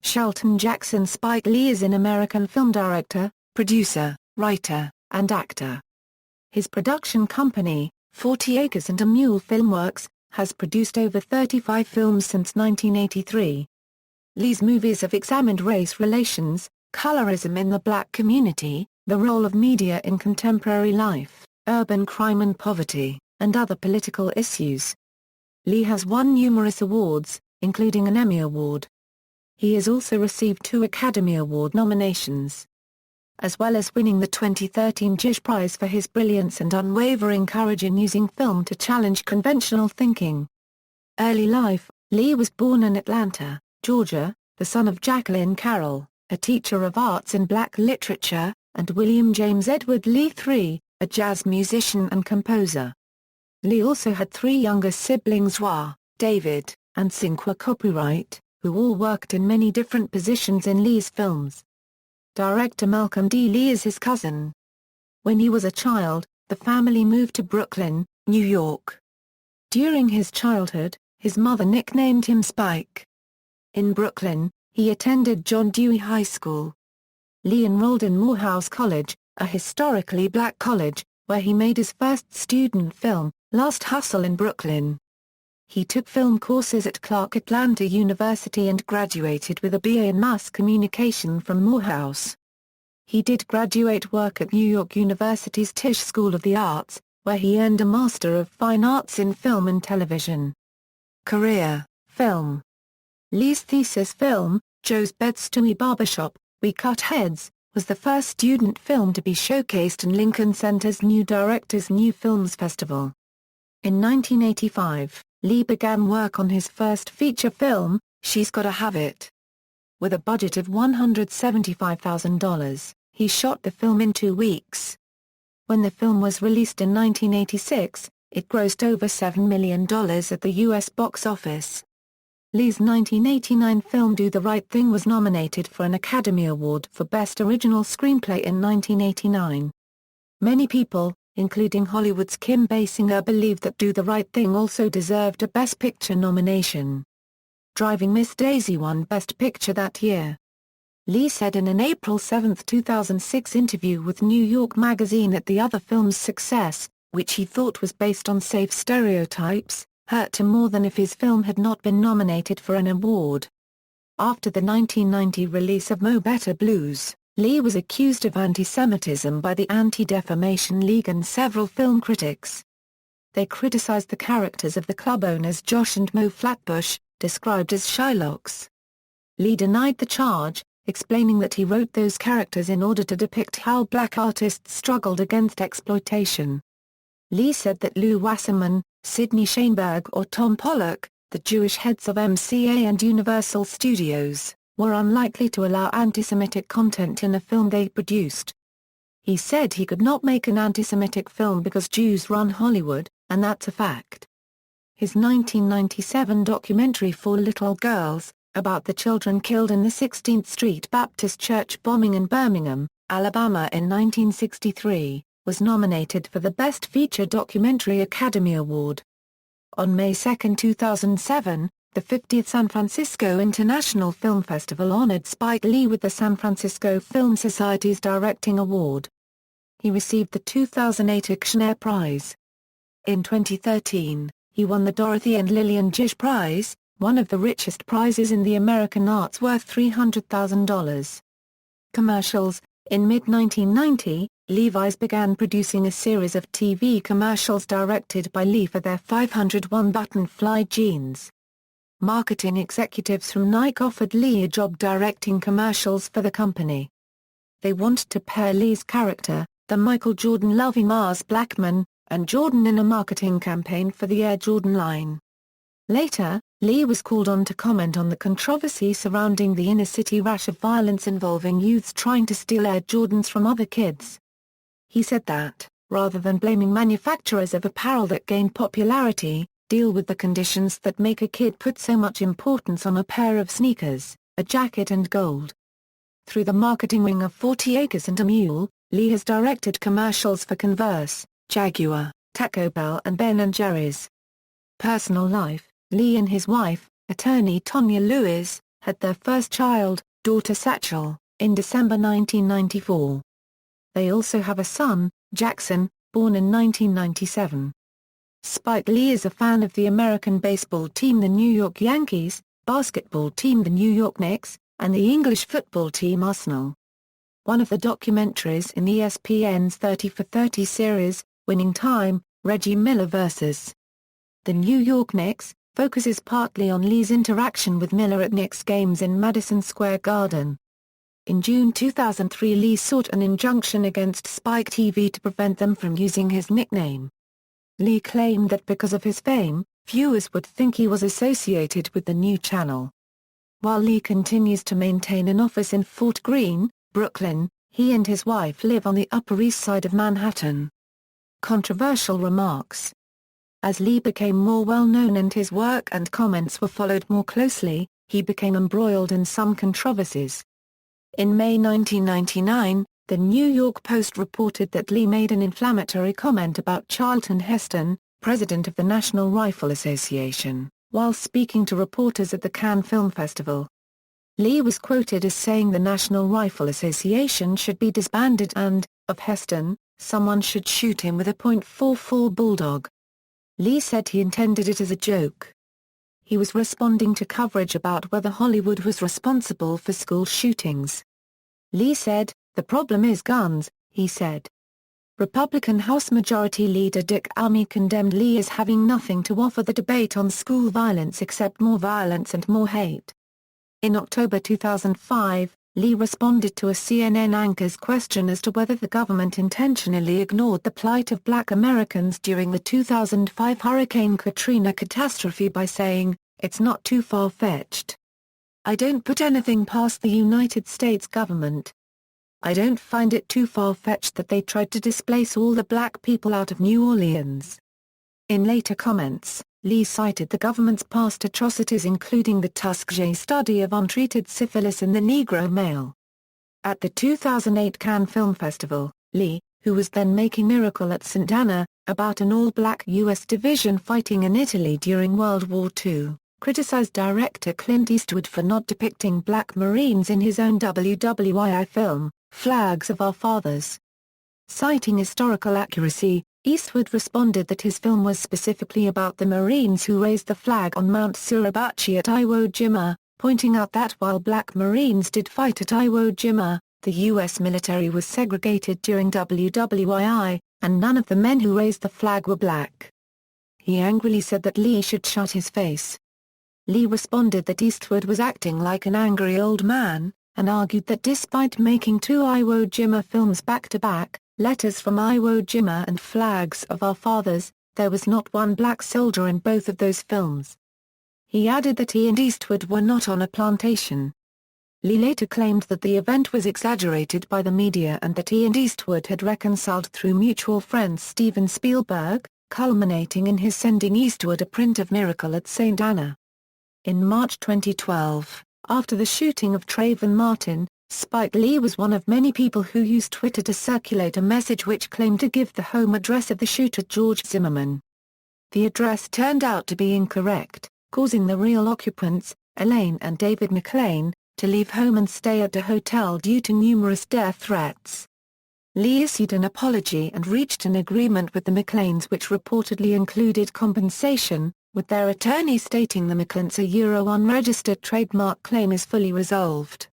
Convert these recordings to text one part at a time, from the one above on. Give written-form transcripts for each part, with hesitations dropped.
Shelton Jackson. Spike Lee is an American film director, producer, writer, and actor. His production company, 40 Acres and a Mule Filmworks, has produced over 35 films since 1983. Lee's movies have examined race relations, colorism in the black community, the role of media in contemporary life, urban crime and poverty, and other political issues. Lee has won numerous awards, including an Emmy Award. He has also received 2 Academy Award nominations, as well as winning the 2013 Gish Prize for his brilliance and unwavering courage in using film to challenge conventional thinking. Early life: Lee was born in Atlanta, Georgia, the son of Jacqueline Carroll, a teacher of arts and black literature, and William James Edward Lee III, a jazz musician and composer. Lee also had 3 younger siblings: Joa, David, and Cinqua Copyright, who all worked in many different positions in Lee's films. Director Malcolm D. Lee is his cousin. When he was a child, the family moved to Brooklyn, New York. During his childhood, his mother nicknamed him Spike. In Brooklyn, he attended John Dewey High School. Lee enrolled in Morehouse College, a historically black college, where he made his first student film, Last Hustle in Brooklyn. He took film courses at Clark Atlanta University and graduated with a BA in Mass Communication from Morehouse. He did graduate work at New York University's Tisch School of the Arts, where he earned a Master of Fine Arts in Film and Television. Career: film. Lee's thesis film, Joe's Bed-Stuy Barbershop, We Cut Heads, was the first student film to be showcased in Lincoln Center's New Directors New Films Festival. In 1985, Lee began work on his first feature film, She's Gotta Have It. With a budget of $175,000, he shot the film in 2 weeks. When the film was released in 1986, it grossed over $7 million at the U.S. box office. Lee's 1989 film Do the Right Thing was nominated for an Academy Award for Best Original Screenplay in 1989. Many people, including Hollywood's Kim Basinger, believed that Do the Right Thing also deserved a Best Picture nomination. Driving Miss Daisy won Best Picture that year. Lee said in an April 7, 2006 interview with New York Magazine that the other film's success, which he thought was based on safe stereotypes, hurt him more than if his film had not been nominated for an award. After the 1990 release of Mo Better Blues, Lee was accused of anti-Semitism by the Anti-Defamation League and several film critics. They criticized the characters of the club owners Josh and Mo Flatbush, described as Shylocks. Lee denied the charge, explaining that he wrote those characters in order to depict how black artists struggled against exploitation. Lee said that Lou Wasserman, Sidney Sheinberg or Tom Pollock, the Jewish heads of MCA and Universal Studios, were unlikely to allow anti-Semitic content in a film they produced. He said he could not make an anti-Semitic film because Jews run Hollywood, and that's a fact. His 1997 documentary Four Little Girls, about the children killed in the 16th Street Baptist Church bombing in Birmingham, Alabama in 1963, was nominated for the Best Feature Documentary Academy Award. On May 2, 2007, the 50th San Francisco International Film Festival honored Spike Lee with the San Francisco Film Society's Directing Award. He received the 2008 Gish Prize. In 2013, he won the Dorothy and Lillian Gish Prize, one of the richest prizes in the American arts worth $300,000. Commercials. In mid-1990, Levi's began producing a series of TV commercials directed by Lee for their 501 button-fly jeans. Marketing executives from Nike offered Lee a job directing commercials for the company. They wanted to pair Lee's character, the Michael Jordan-loving Mars Blackman, and Jordan in a marketing campaign for the Air Jordan line. Later, Lee was called on to comment on the controversy surrounding the inner-city rash of violence involving youths trying to steal Air Jordans from other kids. He said that, rather than blaming manufacturers of apparel that gained popularity, deal with the conditions that make a kid put so much importance on a pair of sneakers, a jacket and gold. Through the marketing wing of 40 Acres and a Mule, Lee has directed commercials for Converse, Jaguar, Taco Bell and Ben & Jerry's. Personal life. Lee and his wife, attorney Tonya Lewis, had their first child, daughter Satchel, in December 1994. They also have a son, Jackson, born in 1997. Spike Lee is a fan of the American baseball team the New York Yankees, basketball team the New York Knicks, and the English football team Arsenal. One of the documentaries in ESPN's 30 for 30 series, Winning Time, Reggie Miller vs. the New York Knicks, focuses partly on Lee's interaction with Miller at Knicks games in Madison Square Garden. In June 2003, Lee sought an injunction against Spike TV to prevent them from using his nickname. Lee claimed that because of his fame, viewers would think he was associated with the new channel. While Lee continues to maintain an office in Fort Greene, Brooklyn, he and his wife live on the Upper East Side of Manhattan. Controversial remarks. As Lee became more well-known and his work and comments were followed more closely, he became embroiled in some controversies. In May 1999, the New York Post reported that Lee made an inflammatory comment about Charlton Heston, president of the National Rifle Association, while speaking to reporters at the Cannes Film Festival. Lee was quoted as saying the National Rifle Association should be disbanded and, of Heston, someone should shoot him with a .44 Bulldog. Lee said he intended it as a joke. He was responding to coverage about whether Hollywood was responsible for school shootings. Lee said, "The problem is guns," he said. Republican House Majority Leader Dick Armey condemned Lee as having nothing to offer the debate on school violence except more violence and more hate. In October 2005, Lee responded to a CNN anchor's question as to whether the government intentionally ignored the plight of Black Americans during the 2005 Hurricane Katrina catastrophe by saying, "It's not too far-fetched. I don't put anything past the United States government. I don't find it too far-fetched that they tried to displace all the black people out of New Orleans." In later comments, Lee cited the government's past atrocities including the Tuskegee study of untreated syphilis in the Negro male. At the 2008 Cannes Film Festival, Lee, who was then making Miracle at St. Anna, about an all-black U.S. division fighting in Italy during World War II, criticized director Clint Eastwood for not depicting black Marines in his own WWII film, Flags of Our Fathers. Citing historical accuracy, Eastwood responded that his film was specifically about the Marines who raised the flag on Mount Suribachi at Iwo Jima, pointing out that while black Marines did fight at Iwo Jima, the U.S. military was segregated during WWII, and none of the men who raised the flag were black. He angrily said that Lee should shut his face. Lee responded that Eastwood was acting like an angry old man, and argued that despite making two Iwo Jima films back-to-back, Letters from Iwo Jima and Flags of Our Fathers, there was not one black soldier in both of those films. He added that he and Eastwood were not on a plantation. Lee later claimed that the event was exaggerated by the media and that he and Eastwood had reconciled through mutual friends Steven Spielberg, culminating in his sending Eastwood a print of Miracle at St. Anna. In March 2012, after the shooting of Trayvon Martin, Spike Lee was one of many people who used Twitter to circulate a message which claimed to give the home address of the shooter George Zimmerman. The address turned out to be incorrect, causing the real occupants, Elaine and David McClain, to leave home and stay at a hotel due to numerous death threats. Lee issued an apology and reached an agreement with the McClains which reportedly included compensation, with their attorney stating the McClains' unregistered trademark claim is fully resolved.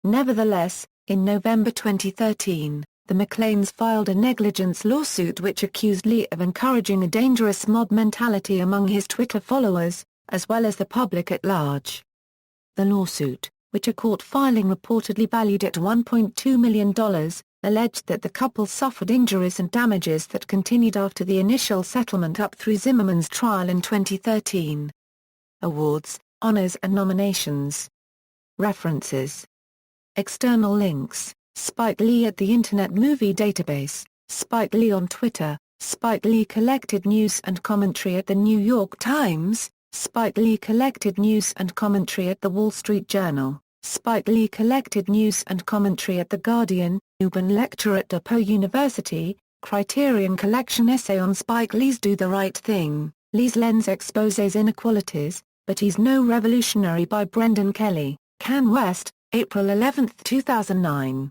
Nevertheless, in November 2013, the McClains filed a negligence lawsuit which accused Lee of encouraging a dangerous mob mentality among his Twitter followers, as well as the public at large. The lawsuit, which a court filing reportedly valued at $1.2 million, alleged that the couple suffered injuries and damages that continued after the initial settlement up through Zimmerman's trial in 2013. Awards, honors and nominations. References. External links: Spike Lee at the Internet Movie Database, Spike Lee on Twitter, Spike Lee collected news and commentary at the New York Times, Spike Lee collected news and commentary at the Wall Street Journal, Spike Lee collected news and commentary at The Guardian, Urban lecture at DePaul University, Criterion Collection essay on Spike Lee's Do the Right Thing, Lee's Lens exposes inequalities, but he's no revolutionary by Brendan Kelly. Can West, April 11, 2009.